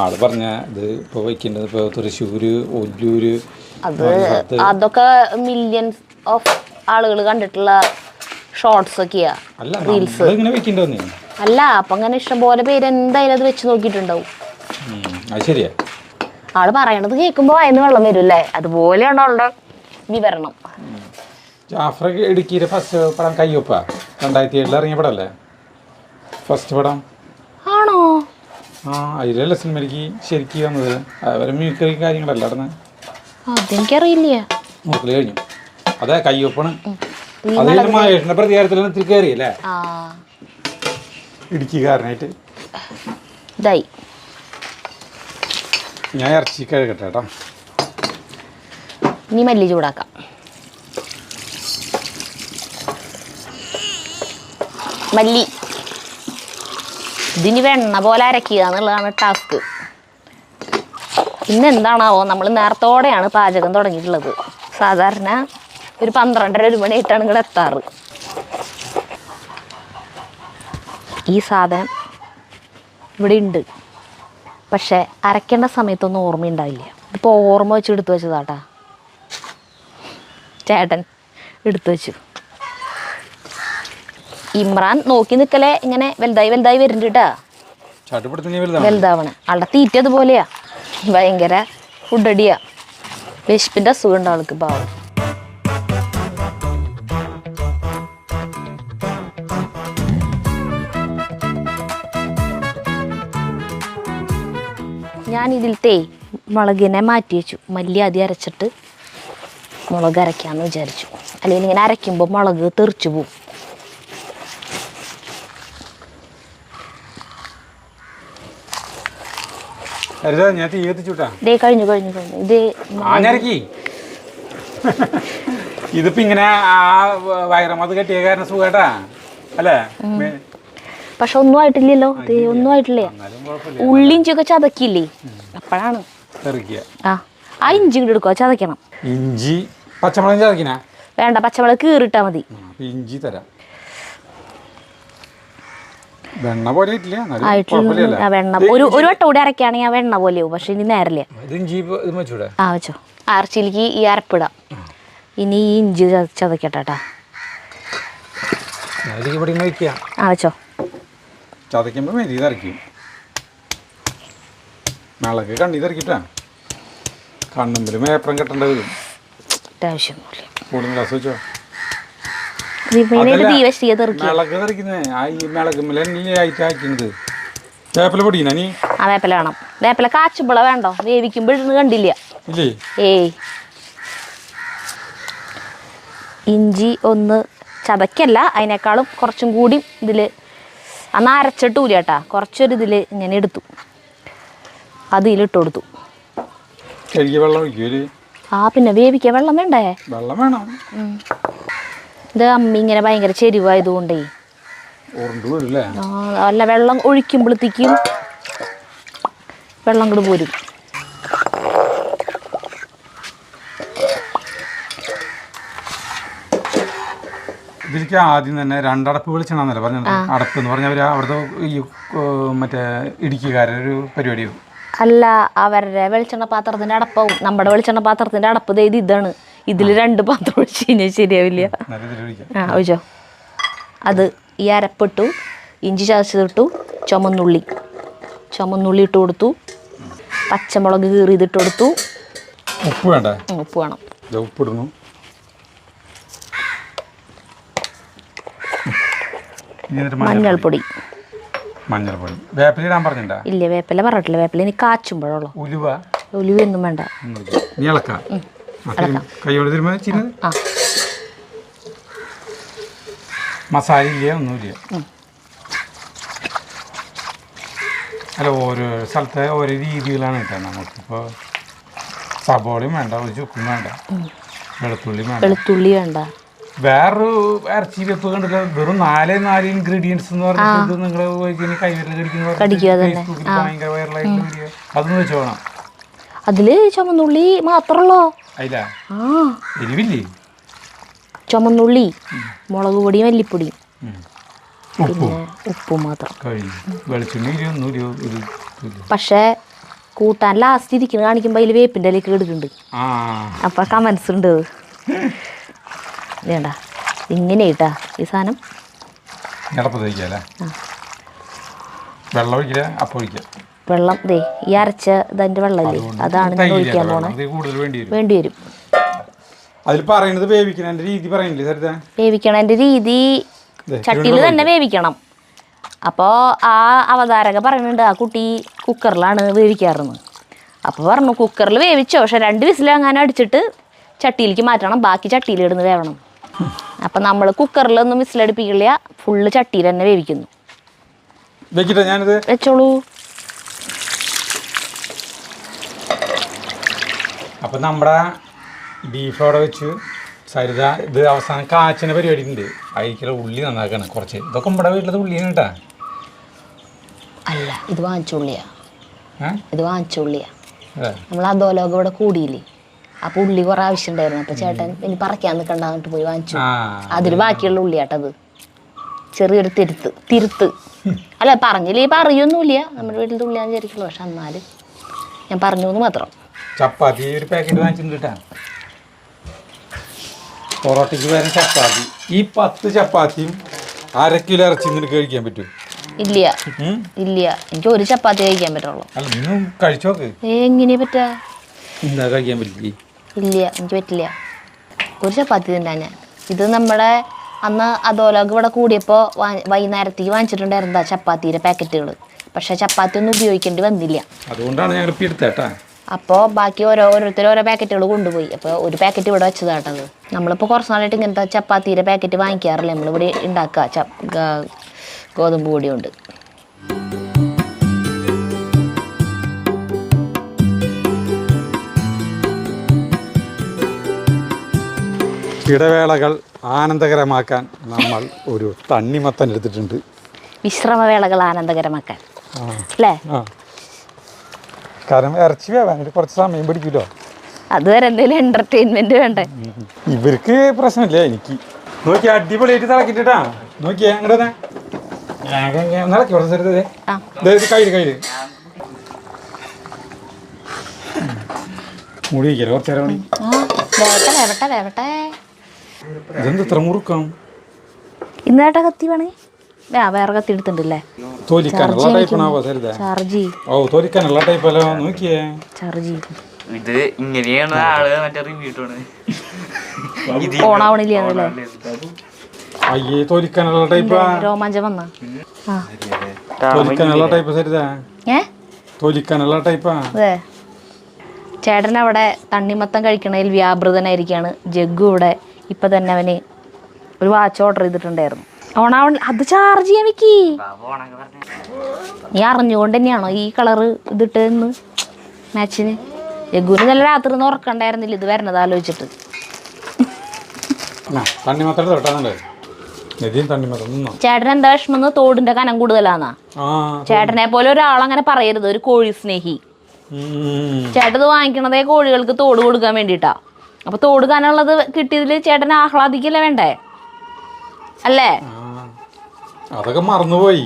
ആള് പറഞ്ഞ ഇത് ഇപ്പോൾ വയ്ക്കേണ്ടത് ഇപ്പോൾ തൃശ്ശൂര്, ഒല്ലൂര്, അതൊക്കെ മില്യൺസ് ഓഫ് ആളുകൾ കണ്ടിട്ടുള്ള ഷോർട്സ് ഒക്കെയാ, റീൽസ്. അല്ല, അപ്പൊ അങ്ങനെ ഇഷ്ടംപോലെ പേര് എന്തായാലും അത് വെച്ച് നോക്കിയിട്ടുണ്ടാവും. ശരിയാ. ആള് പറയണത് കേൾക്കുമ്പോ അതിന് വെള്ളം വരും അല്ലേ. അതുപോലെയാണ് ആളുടെ വിവരണം. ജാഫർ ഇടുക്കിയിലെ ഫസ്റ്റ് പടം കയ്യൊപ്പ 2007 ഇറങ്ങിയ പടല്ലേ ഫസ്റ്റ് പടം? ആണോ? അതിലല്ല സിനിമയ്ക്ക് ശരിക്കും വന്നത്. അവരെ മ്യൂസിക് കാര്യങ്ങളല്ല നടന്ന്. അതെനിക്കറിയില്ല. നോക്കല് കഴിഞ്ഞു. അതെ, കയ്യൊപ്പാണ്. അതിൽ മഹേഷിന്റെ പ്രതികാരത്തിലാണ് ഇത്തിരി കയറിയല്ലേ ഇടുക്കിക്കാരനായിട്ട്. ഞാൻ ഇറച്ചി കഴുകട്ടെ കേട്ടോ. ഇനി മല്ലി ചൂടാക്കാം. മല്ലി ഇതിന് വെണ്ണ പോലെ അരക്കുക എന്നുള്ളതാണ് ടാസ്ക്. ഇന്ന് എന്താണാവോ, നമ്മൾ നേരത്തോടെയാണ് പാചകം തുടങ്ങിയിട്ടുള്ളത്. സാധാരണ ഒരു 12:30-1 മണിയായിട്ടാണ് ഇങ്ങോട്ട് എത്താറ്. ഈ സാധനം ഇവിടെ ഉണ്ട്, പക്ഷെ അരയ്ക്കേണ്ട സമയത്തൊന്നും ഓർമ്മയുണ്ടാവില്ല. ഇതിപ്പോൾ ഓർമ്മ വെച്ച് എടുത്തു വെച്ചതാട്ടാ. ചേട്ടൻ എടുത്തു വെച്ചു. ഇമ്രാൻ നോക്കി നിൽക്കലേ ഇങ്ങനെ വലുതായി വരുന്നുണ്ട് കേട്ടാ. വലുതാവണേ ആളുടെ തീറ്റ അതുപോലെയാ. ഭയങ്കര ഫുഡടിയാ. വിശപ്പിൻ്റെ അസുഖം ഉണ്ട് ആൾക്ക് പാവം. ഞാൻ ഇതിലത്തെ മുളകിനെ മാറ്റി വെച്ചു. മല്ലി ആദ്യം അരച്ചിട്ട് മുളക് അരയ്ക്കാമെന്ന് വിചാരിച്ചു. അല്ലെങ്കിൽ ഇങ്ങനെ അരയ്ക്കുമ്പോൾ മുളക് തെറിച്ചു പോവും. ഞാൻ തീ കത്തിച്ചുട്ടാ. ഇതേ കഴിഞ്ഞു ഇത് ഇതിപ്പോ ഇങ്ങനെ വയറമത് കെട്ടിയ കാരണം സുഖേട്ടാ അല്ലേ? പക്ഷെ ഒന്നും ആയിട്ടില്ലല്ലോ. ഒന്നും ആയിട്ടില്ലേ. ഉള്ളിഞ്ചിയൊക്കെ ചതക്കില്ലേ അപ്പോഴാണ് ആ ഇഞ്ചി കൂടി എടുക്കുക. ചതയ്ക്കണം. ഇഞ്ചി പച്ചമുളക് ചതക്കിനാ വേണ്ട, പച്ചമുളക് കീറിട്ടാ മതി. ഇഞ്ചി തരാം. വെണ്ണ പോലെ വെണ്ണ ഒരു വട്ടം കൂടി അരക്കുകയാണെങ്കിൽ ആ വെണ്ണ പോലെയാവും. പക്ഷെ ഇനി നേരല്ലേ. ആ വെച്ചോ. അരച്ചിലേക്ക് ഈ അരപ്പിടാം. ഇനി ഈ ഇഞ്ചി ചതക്കട്ടെ. ആ വെച്ചോ. ചതയ്ക്കുമ്പോ മെരി തറയ്ക്കും. മിളക് കണ്ണി തറക്കിട്ടാ. കണ്ണുമ്പിൽ മേപ്പറം കെട്ടേണ്ട വരും. കൂടുതൽ രസം വെച്ചോ. മിളക് തെറിക്കുന്നേ ഈ മിളകുമ്പിൽ ആയിട്ട് ആക്കുന്നത്. വേപ്പില പൊടിക്കണ നീ? ആ വേപ്പില വേണം. വേപ്പില കാച്ചുമ്പള വേണ്ടോ? വേവിക്കുമ്പോൾ ഇരുന്ന് കണ്ടില്ല. ഇല്ലേ? ഏയ് ഇഞ്ചി ഒന്ന് ചതക്കല്ല, അതിനേക്കാളും കുറച്ചും കൂടി ഇതിൽ അന്ന് അരച്ചിട്ടൂല കേട്ടാ. കുറച്ചൊരു ഇതിൽ ഇങ്ങനെ എടുത്തു, അതിലിട്ട് കൊടുത്തു. വെള്ളം ഒഴിക്കൂലേ? ആ പിന്നെ വേവിക്കാൻ വെള്ളം വേണ്ടേ? വെള്ളം വേണം. ഇത് അമ്മി ഇങ്ങനെ ഭയങ്കര ചെരുവായതുകൊണ്ടേ അല്ല, വെള്ളം ഒഴിക്കുമ്പോഴത്തേക്കും വെള്ളം കൂടെ പോരും. ഇതിലേക്ക് ആദ്യം തന്നെ രണ്ടടപ്പ് വെളിച്ചെണ്ണന്നല്ലേ പറഞ്ഞത്? അടപ്പ് എന്ന് പറഞ്ഞാൽ അവിടുത്തെ ഈ മറ്റേ ഇടുക്കിക്കാരൊരു പരിപാടിയാവും. അല്ല, അവരുടെ വെളിച്ചെണ്ണ പാത്രത്തിന്റെ അടപ്പാവും. നമ്മുടെ വെളിച്ചെണ്ണ പാത്രത്തിന്റെ അടപ്പ് ഇതാണ്. ഇതിൽ 2 പാത്രം ഒഴിച്ച് കഴിഞ്ഞാൽ ശരിയാവില്ല. ആ ഒഴിച്ചോ. അത് ഈ അരപ്പിട്ടു, ഇഞ്ചി ചതച്ചതിട്ടു, ചുമന്നുള്ളി ഇട്ട് കൊടുത്തു, പച്ചമുളക് കീറിയതിട്ട് കൊടുത്തു. ഉപ്പ് വേണ്ട? ഉപ്പ് വേണം. ഉപ്പിടുന്നു. മഞ്ഞൾപ്പൊടി. വേപ്പില ഇടാൻ പറഞ്ഞിട്ടുണ്ടോ? ഇല്ല, വേപ്പില പറഞ്ഞിട്ടില്ല. വേപ്പില ഇനി കാച്ചുമ്പോഴുള്ളൂ. ഉലുവയൊന്നും വേണ്ട. മസാല ഇല്ല, ഒന്നുമില്ല. അല്ല, ഓരോ സ്ഥലത്തെ ഓരോ രീതികളാണ് കേട്ടോ. നമുക്കിപ്പോൾ സബോളയും വേണ്ട, ഒരു ചുക്കും വേണ്ട, വെളുത്തുള്ളി വേണ്ട. വേറൊരു ഇറച്ചി വെപ്പ് കണ്ടില്ല, വെറും 4 ഇൻഗ്രീഡിയൻസ് എന്ന് പറഞ്ഞിട്ട് നിങ്ങൾ കൈവിരൽ കടിക്കുന്ന ഭയങ്കര വൈറലായിട്ടുള്ള വീഡിയോ. അതൊന്ന് വെച്ചോണം. അതില് ചുമന്നുള്ളി മാത്രമല്ലോ. അതിലാ എരിവില്ലേ? ചുമന്നുള്ളി, മുളക് പൊടി, മല്ലിപ്പൊടി, ഉപ്പും മാത്രം. പക്ഷെ കൂട്ടാൻ ലാസ്റ്റ് ഇരിക്കുന്ന കാണിക്കുമ്പോ അതിൽ വേപ്പിന്റെ ഇലയൊക്കെ എടുക്കുന്നുണ്ട്. അപ്പൊ കമന്റ്സ് ഉണ്ട്. വേണ്ട ഇങ്ങനെ ഇട്ടാ ഈ സാധനം. വെള്ളം ദേ ഈ അരച്ച ഇതിന്റെ വെള്ളമില്ലേ, അതാണ് ഞാൻ ഒഴിക്കാൻ പോണേ. വേണ്ടി വരും. വേവിക്കണതിന്റെ രീതി ചട്ടിയിൽ തന്നെ വേവിക്കണം. അപ്പോൾ ആ അവതാരക പറയുന്നുണ്ട് ആ കുട്ടി കുക്കറിലാണ് വേവിക്കാറെന്ന്. അപ്പോൾ പറഞ്ഞു കുക്കറിൽ വേവിച്ചോ, പക്ഷെ 2 വിസിലങ്ങനെ അടിച്ചിട്ട് ചട്ടിയിലേക്ക് മാറ്റണം, ബാക്കി ചട്ടിയിലിടുന്ന് വേവണം. അപ്പം നമ്മൾ കുക്കറിലൊന്നും വിസിലടിപ്പിക്കില്ല, ഫുള്ള് ചട്ടിയിൽ തന്നെ വേവിക്കുന്നു. വെച്ചോളൂ. അപ്പം നമ്മുടെ ബീഫ് അവിടെ വെച്ച് സരിത ഇത് അവസാനം കാച്ചിന് പരിപാടി ഉണ്ട്. അതിലേക്കുള്ള ഉള്ളി നന്നാക്കണം കുറച്ച്. ഇതൊക്കെ നമ്മുടെ വീട്ടിലത്തെ ഉള്ളിയാണ് കേട്ടാ. അല്ല, ഇത് വാങ്ങിച്ചുള്ളിയാ. നമ്മൾ അധോലോകം ഇവിടെ കൂടിയില്ലേ, അപ്പോൾ ഉള്ളി കുറേ ആവശ്യം ഉണ്ടായിരുന്നു. അപ്പോൾ ചേട്ടൻ ഇനി പറിക്കാൻ നിൽക്കണ്ടാന്നിട്ട് പോയി വാങ്ങിച്ചു. അതിൽ ബാക്കിയുള്ള ഉള്ളിയാട്ടത്. ചെറിയൊരു തിരുത്ത്. അല്ല, പറഞ്ഞില്ലേ പറയൊന്നുമില്ല, നമ്മുടെ വീട്ടിലത്തെ ഉള്ളിയാന്ന് വിചാരിക്കുള്ളൂ. പക്ഷെ എന്നാലും ഞാൻ പറഞ്ഞു എന്ന് മാത്രം. ചപ്പാത്തി ഒരു പാക്കറ്റ് വാങ്ങിച്ചിട്ടാ, പൊറോട്ടയ്ക്ക് വരെ ചപ്പാത്തി. ഈ 10 ചപ്പാത്തിയും 1/2 കിലോ ഇറച്ചി നിനക്ക് കഴിക്കാൻ പറ്റും? ഇല്ല, എനിക്ക് ഒരു ചപ്പാത്തി കഴിക്കാൻ പറ്റുള്ളൂ. അല്ല, നിങ്ങൾ കഴിച്ചോക്ക്. എങ്ങനെയാ പറ്റാ? എന്താ കഴിക്കാൻ പറ്റില്ല? ഇല്ല, എനിക്ക് പറ്റില്ല. ഒരു ചപ്പാത്തി തിന്നാ ഞാൻ. ഇത് നമ്മുടെ അന്ന് അധോലോകം ഇവിടെ കൂടിയപ്പോൾ വൈകുന്നേരത്തേക്ക് വാങ്ങിച്ചിട്ടുണ്ടായിരുന്നതാ ചപ്പാത്തിയുടെ പാക്കറ്റുകൾ. പക്ഷെ ചപ്പാത്തി ഒന്നും ഉപയോഗിക്കേണ്ടി വന്നില്ല. അതുകൊണ്ടാണ് ഞങ്ങൾ ഇപ്പം എടുത്തേട്ടാ. അപ്പോൾ ബാക്കി ഓരോരുത്തർ ഓരോ പാക്കറ്റുകൾ കൊണ്ടുപോയി. അപ്പോൾ ഒരു പാക്കറ്റ് ഇവിടെ വെച്ചതാട്ടത്. നമ്മളിപ്പോൾ കുറച്ച് നാളായിട്ട് ഇങ്ങനത്തെ ചപ്പാത്തിയുടെ പാക്കറ്റ് വാങ്ങിക്കാറില്ല, നമ്മളിവിടെ ഉണ്ടാക്കുക ഗോതമ്പ് പൊടി കൊണ്ട്. ഇടവേളകൾ ആനന്ദകരമാക്കാൻ നമ്മൾ ഒരു തണ്ണിമത്തൻ എടുത്തിട്ടുണ്ട്. വിശ്രമവേളകൾ ആനന്ദകരമാക്കാൻ അല്ലേ? കാരണം ഇറച്ചി വേവാനായിട്ട് കുറച്ച് സമയം പിടിക്കുമല്ലോ. അതുവരെ എന്തെങ്കിലും എന്റർടൈൻമെന്റ് വേണ്ടേ? ഇവർക്ക് പ്രശ്നമില്ല, എനിക്ക് നോക്കിയാ അടിപൊളിയായിട്ട് തിളക്കിട്ടാ. നോക്കിയാ അങ്ങോട്ട് നിളക്കി കുറച്ച് കയ്യില് മുടി വയ്ക്കല്ലോ കുറച്ച് നേരം മണി. വേവട്ടെ. ഇതെന്ത് ഇത്ര മുറുക്കാം? ഇന്നേട്ടാ കത്തി വേണേ വേറെ കത്തി എടുത്തിട്ടുണ്ടല്ലേ? തോലിക്കാനുള്ള ടൈപ്പാണോ സരിത? ഓ തോലിക്കാനുള്ള ടൈപ്പല്ലോ. നോക്കിയേ ഇത് ഇങ്ങനെയാണ് ആള് മറ്റേ റിവ്യൂ ഓണാവണില്ലേ? അയ്യേ തോലിക്കാനുള്ള ടൈപ്പാ. രോമാഞ്ചം വന്ന തോലിക്കാനുള്ള ടൈപ്പ് സരിത. തോലിക്കാനുള്ള ടൈപ്പാ. അതെ. ചേട്ടൻ അവിടെ തണ്ണിമത്തം കഴിക്കണതിൽ വ്യാപൃതനായിരിക്കാണ്. ജഗ്ഗു ഇവിടെ ഇപ്പൊ തന്നെ അവന് ഒരു വാച്ച് ഓർഡർ ചെയ്തിട്ടുണ്ടായിരുന്നു. ഓണാവണ അത് ചാർജ് ചെയ്യാൻ വെക്കി. നീ അറിഞ്ഞുകൊണ്ട് തന്നെയാണോ ഈ കളറ് ഇതിട്ടെന്ന് മാച്ചിന്? ജഗ്ഗുവിന് നല്ല രാത്രി ഒന്നും ഉറക്കണ്ടായിരുന്നില്ല ഇത് വരണത് ആലോചിച്ചിട്ട്. ചേട്ടൻ എന്താ വിഷമെന്ന് തോടിന്റെ കനം കൂടുതലാന്നാ? ചേട്ടനെ പോലെ ഒരാളങ്ങനെ പറയരുത്, ഒരു കോഴി സ്നേഹി. ചേട്ടത് വാങ്ങിക്കണതേ കോഴികൾക്ക് തോട് കൊടുക്കാൻ വേണ്ടിട്ടാ. അപ്പൊ തോട് കനമുള്ളത് കിട്ടിയതില് ചേട്ടൻ ആഹ്ലാദിക്കല്ലേ വേണ്ടേ? അല്ലേ? അതൊക്കെ മറന്നുപോയി.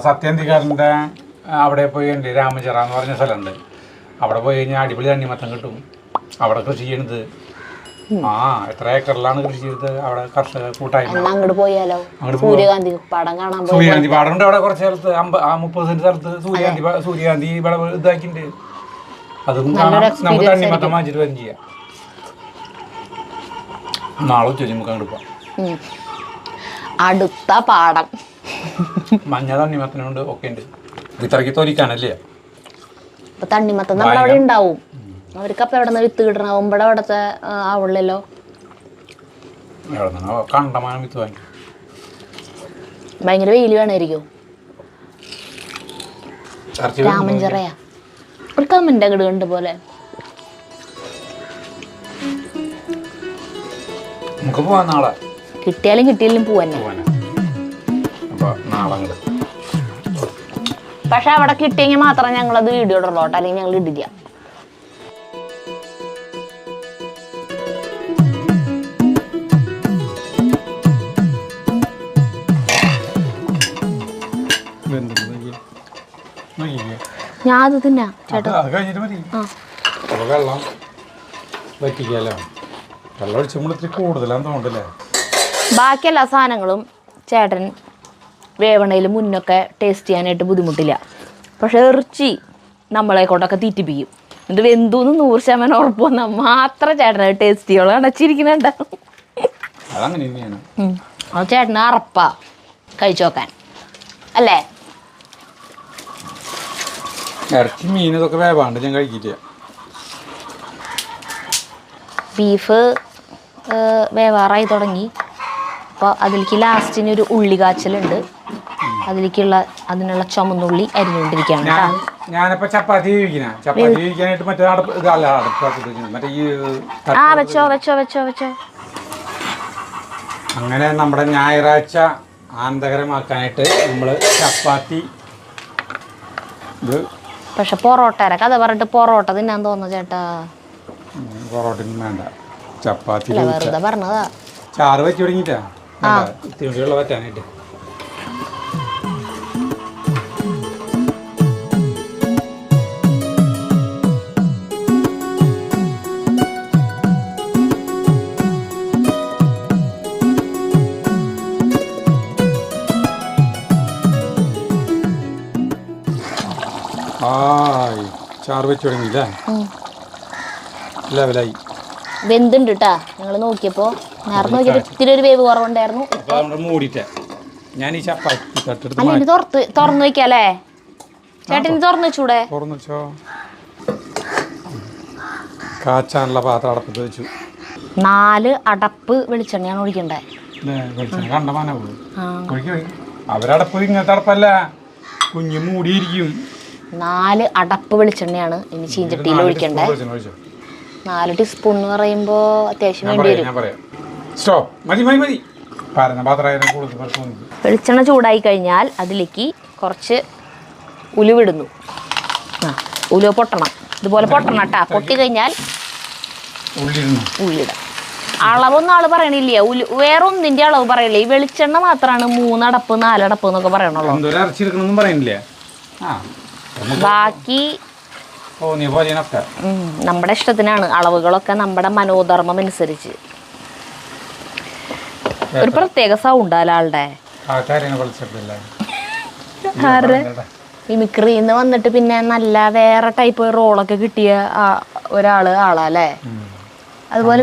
സത്യന്തിക്കാരൻ്റെ അവിടെ പോയി ഉണ്ട്, രാമചിറ എന്ന് പറഞ്ഞ സ്ഥലമുണ്ട്. അവിടെ പോയി കഴിഞ്ഞാൽ അടിപൊളി തണ്ണിമത്തം കിട്ടും. അവിടെ കൃഷി ചെയ്യണത് എത്ര ഏക്കറിലാണ് കൃഷി ചെയ്തത്. അവിടെ കർഷക കൂട്ടായ്മ. അങ്ങോട്ട് പോയാലോ? സൂര്യകാന്തി പാടം കാണാൻ. സൂര്യകാന്തി പാടമുണ്ട് അവിടെ കുറച്ച് സ്ഥലത്ത്. 30 സെന്റ് സ്ഥലത്ത് സൂര്യകാന്തി ഇതാക്കിണ്ട്. അതും നമുക്ക് തണ്ണിമത്തം വാങ്ങിച്ചിട്ട് വരും ചെയ്യാം. നാളെ ഉച്ച നമുക്ക് അങ്ങോട്ട് പോവാം. അടുത്ത പാടം മഞ്ഞ തണ്ണിമത്തനുണ്ട്, ഒക്കെ ഉണ്ട്. ഇത്രയ്ക്ക് തോലിക്കാനല്ലേ തണ്ണിമത്തം നമ്മുടെ അവിടെ ഉണ്ടാവും. അവർക്കപ്പം എവിടെ നിന്ന് വിത്ത് കിട്ടണം? ഇവിടെ അവിടത്തെ ആവുള്ളല്ലോ. കണ്ടമാനം വിത്ത് വാങ്ങി. ഭയങ്കര വെയിൽ വേണമായിരിക്കും. രാമഞ്ചിറയാ ഒരു കമ്മന്റെ അങ്ങട് കണ്ട് പോലെ. നമുക്ക് പോവാം നാളെ. കിട്ടിയാലും കിട്ടിയാലും പോവാന്നെ. പക്ഷെ അവിടെ കിട്ടിയെങ്കിൽ മാത്രം ഞങ്ങളത് വീഡിയോ ഇടുള്ളൂ, അല്ലെങ്കിൽ ഞങ്ങൾ ഇടില്ല. ഞാൻ അത് തിന്നാ ചേട്ടാ. വെള്ളം വറ്റിക്കാലോ. വെള്ളം ഒഴിച്ചുമ്പോൾ ഇത്തിരി കൂടുതലാന്ന് തോന്നുന്നില്ലേ? ബാക്കി എല്ലാ സാധനങ്ങളും ചേട്ടൻ വേവണയിൽ മുന്നൊക്കെ ടേസ്റ്റ് ചെയ്യാനായിട്ട് ബുദ്ധിമുട്ടില്ല. പക്ഷെ ഇറച്ചി നമ്മളെ കൊണ്ടൊക്കെ തീറ്റിപ്പിക്കും. എന്നിട്ട് വെന്തൂന്ന് 100% ഉറപ്പ് വന്നാൽ മാത്രം ചേട്ടനെ ടേസ്റ്റ് ചെയ്യുള്ളൂ. അടച്ചിരിക്കുന്നുണ്ട്. അത് ചേട്ടന് അറപ്പാ കഴിച്ചു നോക്കാൻ അല്ലേ? ഇറച്ചി മീൻ ഇതൊക്കെ വേവാണ്ട് ഞാൻ കഴിക്കില്ല. ബീഫ് വേവാറായി തുടങ്ങി. അപ്പോൾ അതിലേക്ക് ലാസ്റ്റിന് ഒരു ഉള്ളി കാച്ചലുണ്ട്. അതിനുള്ള ചുമന്നുള്ളി അരിഞ്ഞുകൊണ്ടിരിക്കുകയാണ്. ഞാനിപ്പോ ചപ്പാത്തി വേവിക്കാനായിട്ട് വെച്ചോ. അങ്ങനെ നമ്മുടെ ഞായറാഴ്ച ആനന്ദകരമാക്കാനായിട്ട് നമ്മള് ചപ്പാത്തി. പക്ഷെ പൊറോട്ട കഥ പറഞ്ഞിട്ട് പൊറോട്ട തിന്നാൻ തോന്നുന്നു ചേട്ടാ. പൊറോട്ട വേണ്ട, ചപ്പാത്തി വെറുതെ പറഞ്ഞതാ. ചാറ് വെച്ച് തുടങ്ങിട്ടാ തിരുണ്ടിയുള്ള പറ്റാനായിട്ട്. ചാറ് വെച്ച് തുടങ്ങിയില്ലേ? ലെവലായി. വെന്തുണ്ട് കേട്ടാ. ഞങ്ങൾ നോക്കിയപ്പോൾ നേരത്തെ നോക്കിയപ്പോൾ ഇത്തിരി ഒരു വേവ് കുറവുണ്ടായിരുന്നു. അപ്പോൾ നമ്മൾ മൂടിയിട്ട് ഞാൻ ഈ ചപ്പാത്തി തട്ടെടുത്ത് അല്ല, ഇത് തുറന്നു വെക്കാല്ലേ ചേട്ടൻ? തുറന്നു വെച്ചൂടെ? തുറന്നു വെച്ചോ. കാച്ചാനുള്ള പാത്രം അടപ്പത്ത് വെച്ചു. 4 അടപ്പ് വെളിച്ചെണ്ണയാണ് ഒഴിക്കണ്ടേ. വെളിച്ചെണ്ണ കണ്ടമാനാ ഒഴിക്കും. അവരടപ്പ് ഇങ്ങനത്തെ അടപ്പല്ല, കുഞ്ഞ് മൂടിയിരിക്കും. 4 അടപ്പ് വെളിച്ചെണ്ണയാണ് ഇനി ചീഞ്ചട്ടിയിൽ ഒഴിക്കണ്ടേ. 4 ടീസ്പൂൺ എന്ന് പറയുമ്പോൾ അത്യാവശ്യം വേണ്ടി വരും. ഞാൻ പറയാം. സ്റ്റോപ്പ്. മതി മതി മതി. പരന്ന പാത്രം കൂടുതൽ. വെളിച്ചെണ്ണ ചൂടായി കഴിഞ്ഞാൽ അതിലേക്ക് കുറച്ച് ഉലുവിടുന്നു. ഉലുവ പൊട്ടണം, ഇതുപോലെ പൊട്ടണം കേട്ടാ. പൊട്ടി കഴിഞ്ഞാൽ ഉള്ളിടാം. അളവൊന്നും ആള് പറയണില്ല, വേറെ ഒന്നിന്റെ അളവ് പറയില്ല. ഈ വെളിച്ചെണ്ണ മാത്രമാണ് 3 അടപ്പ് 4 അടപ്പ് എന്നൊക്കെ പറയണുള്ളൂ. ബാക്കി നമ്മുടെ ഇഷ്ടത്തിനാണ്. അളവുകളൊക്കെ നമ്മുടെ മനോധർമ്മം അനുസരിച്ച്. ഒരു പ്രത്യേക സൗണ്ട് ആളുടെ മിമിക്രിന്ന് വന്നിട്ട് പിന്നെ നല്ല വേറെ ടൈപ്പ് റോളൊക്കെ കിട്ടിയ ആളല്ലേ. അതുപോലെ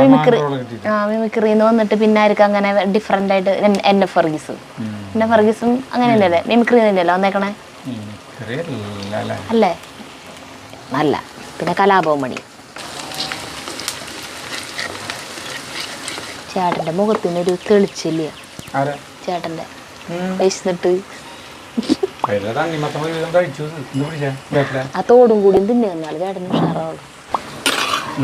മിമിക്രിന്ന് വന്നിട്ട് പിന്നെ ആയിരിക്കും അങ്ങനെ ഡിഫറെന്റ് ആയിട്ട് എന്നെ ഫർഗീസും അങ്ങനെ തന്നെയല്ലേ? മിമിക്രി തന്നെയല്ലോ വന്നേക്കണേ അല്ലേ? നല്ല പിന്നെ കലാഭവൻ മണി. ചേട്ടന്റെ മുഖത്തിനൊരു തെളിച്ചില്ല. ചേട്ടന്റെ വിശന്നിട്ട് ആ തോടും കൂടി തിന്നാല് ചേട്ടന് ഉഷാറാവുള്ളൂ.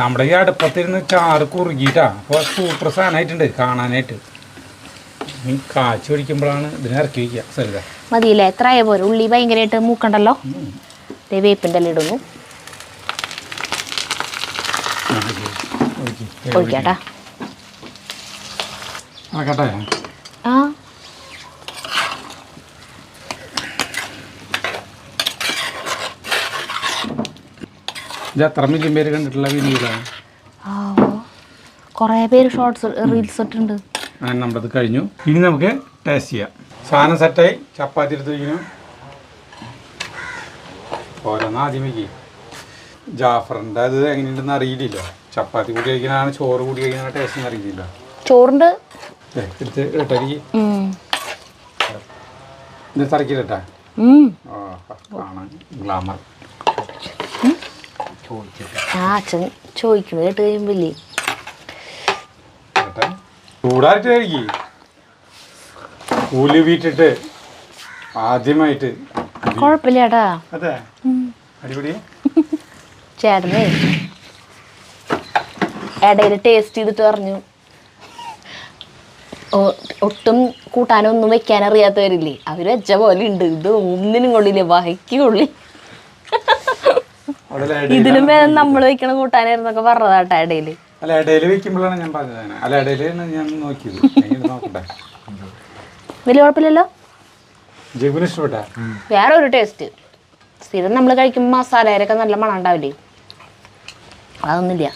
നമ്മുടെ ഈ അടുപ്പത്തിരുന്ന് ചാറ് കുറുകിട്ടാ. അപ്പോൾ സൂപ്പർ സാധനമായിട്ടുണ്ട് കാണാനായിട്ട്. ഈ കാച്ചി ഒഴിക്കുമ്പോഴാണ് ഇതിനെ ഇറക്കി വയ്ക്കുക. സരിത മതിയില്ലേ? എത്ര ആയ പോലെ? ഉള്ളി ഭയങ്കരമായിട്ട് മൂക്കണ്ടല്ലോ. വേപ്പിൻ്റെ എല്ലാം ഇടുന്നു. ഒഴിക്കാട്ടാ. ആ ഇത് എത്ര മില്യൺ പേര് കണ്ടിട്ടുള്ള വീഡിയോയിലാണ്. കുറേ പേര് ഷോർട്സ് റീൽസ് ഇട്ടുണ്ട്. അങ്ങനെ നമ്മളത് കഴിഞ്ഞു. ഇനി നമുക്ക് ടേസ്റ്റ് ചെയ്യാം. സാധനം സെറ്റായി. ചപ്പാത്തി എടുത്ത് വയ്ക്കുന്നു. ഓരോന്ന് ആദ്യം വയ്ക്കും. ജാഫറിൻ്റെ അത് എങ്ങനെയുണ്ടെന്ന് അറിയില്ലല്ലോ. ചപ്പാത്തി കൂടി കഴിക്കാനാണ് ചോറ് കൂടി കഴിക്കാനാണ് ടേസ്റ്റ് അറിയില്ല. ചോറിൻ്റെ എടുത്ത് ഇട്ടരിക്ക്. ഇത് തറക്കിട്ടാ കാണാൻ ഗ്ലാമർ. അച്ഛൻ ചോദിക്കുന്നത് കേട്ട് കഴിയുമ്പില്ലേ ചൂടായിട്ട് കഴിക്കും. ഉലുവിട്ടിട്ട് ആദ്യമായിട്ട്. കുഴപ്പമില്ല ചേട്ടാ. അതെ, അടിപൊളി. ചേട്ടനെ ഇടയിൽ ടേസ്റ്റ് ചെയ്തിട്ട് പറഞ്ഞു, ഒട്ടും കൂട്ടാനൊന്നും വെക്കാൻ അറിയാത്തവരില്ലേ, അവര് വെച്ച പോലെ ഉണ്ട്. ഇത് ഒന്നിനും കൊള്ളില്ല, വഹയ്ക്ക് കൊള്ളി. ഇതിനും വേദം നമ്മൾ വെക്കണ കൂട്ടാനായിരുന്നൊക്കെ പറഞ്ഞതാട്ടാ ഇടയില്. അല്ല, ഇടയിൽ വെക്കുമ്പോഴാണ് ഞാൻ പറഞ്ഞത്. അല്ല, ഇടയിലാണ് ഞാൻ നോക്കിയത്. നോക്കട്ടെ, വലിയ കുഴപ്പമില്ലല്ലോ. ജഗുന് ഇഷ്ടപ്പെട്ട വേറെ ഒരു ടേസ്റ്റ്. സ്ഥിരം നമ്മൾ കഴിക്കുമ്പോൾ മസാലയൊക്കെ നല്ല മണം ഉണ്ടാവില്ലേ, അതൊന്നുമില്ല.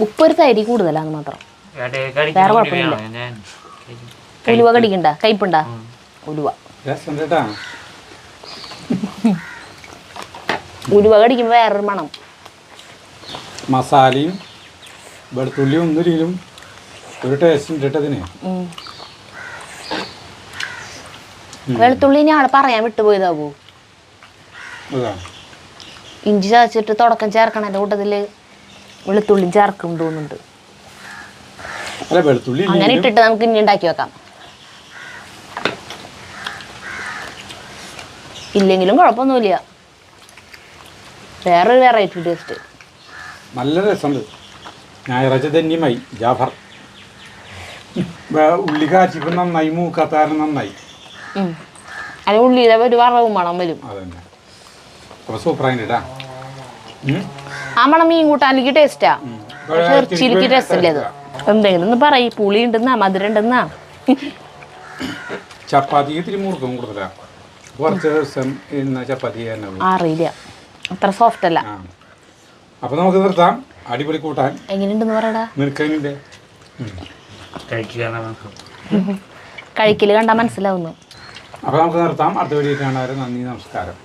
ഉപ്പൊരു തരി കൂടുതലാന്ന് മാത്രം, വേറെ കുഴപ്പമില്ല. ഉലുവ കടിക്കണ്ട, കയ്പുണ്ടാ ഉലുവ. ഉലുവ കടിക്കുമ്പോൾ വേറൊരു മണം. മസാലയും വെളുത്തുള്ളിയും ഒന്നുമില്ലെങ്കിലും ഒരു ടേസ്റ്റ് ഉണ്ട് അതിന്. വെളുത്തുള്ളി ഞാൻ പറയാൻ വിട്ടുപോയതാവൂ. ഇഞ്ചി ചതച്ചിട്ട് തുടക്കം ചേർക്കണതിന്റെ കൂട്ടത്തില് വെളുത്തുള്ളി ചേർക്കും തോന്നുന്നുണ്ട്. അങ്ങനെ ഇട്ടിട്ട് നമുക്ക് ഇനി ഉണ്ടാക്കി വെക്കാം. ഇല്ലെങ്കിലും കുഴപ്പമൊന്നുമില്ല, വേറൊരു വെറൈറ്റി ടേസ്റ്റ്. നല്ല രസമുണ്ട്. ഞായറാഴ്ച ധന്യമായി ജാഫർ. ഉള്ളി കാച്ചിപ്പം നന്നായി, മൂക്കാത്താരം നന്നായി. അതിന് ഉള്ളിയുടെ ഒരു വറവും മണം വരും. അതന്നെ, അപ്പോൾ സൂപ്പറായിട്ടാ. ആ മണം മീൻ കൂട്ടാനിലേക്ക് ടേസ്റ്റാ, പക്ഷെ ഇറച്ചിയിലേക്ക് ടേസ്റ്റ് ഇല്ലേ. അത് എന്തെങ്കിലും ഒന്ന് പറയും, പുളി ഉണ്ടെന്നാ മധുരം ഉണ്ടെന്നാ. ചപ്പാത്തിക്ക് ഇത്തിരി മുറുക്കം കൂടുതലാ. കുറച്ച് ദിവസം ഇന്ന് ചപ്പാത്തി അറിയില്ല, അത്ര സോഫ്റ്റ് അല്ല. അപ്പൊ നമുക്ക് നിർത്താം. അടിപൊളി കൂട്ടാൻ എങ്ങനെയുണ്ടെന്ന് പറയടാ. നിൽക്കാനുണ്ട്, കഴിക്കല് കണ്ടാ മനസ്സിലാവുന്നു. അപ്പൊ നമുക്ക് നിർത്താം. അടുത്ത വീഡിയോ കാണാൻ. നന്ദി, നമസ്കാരം.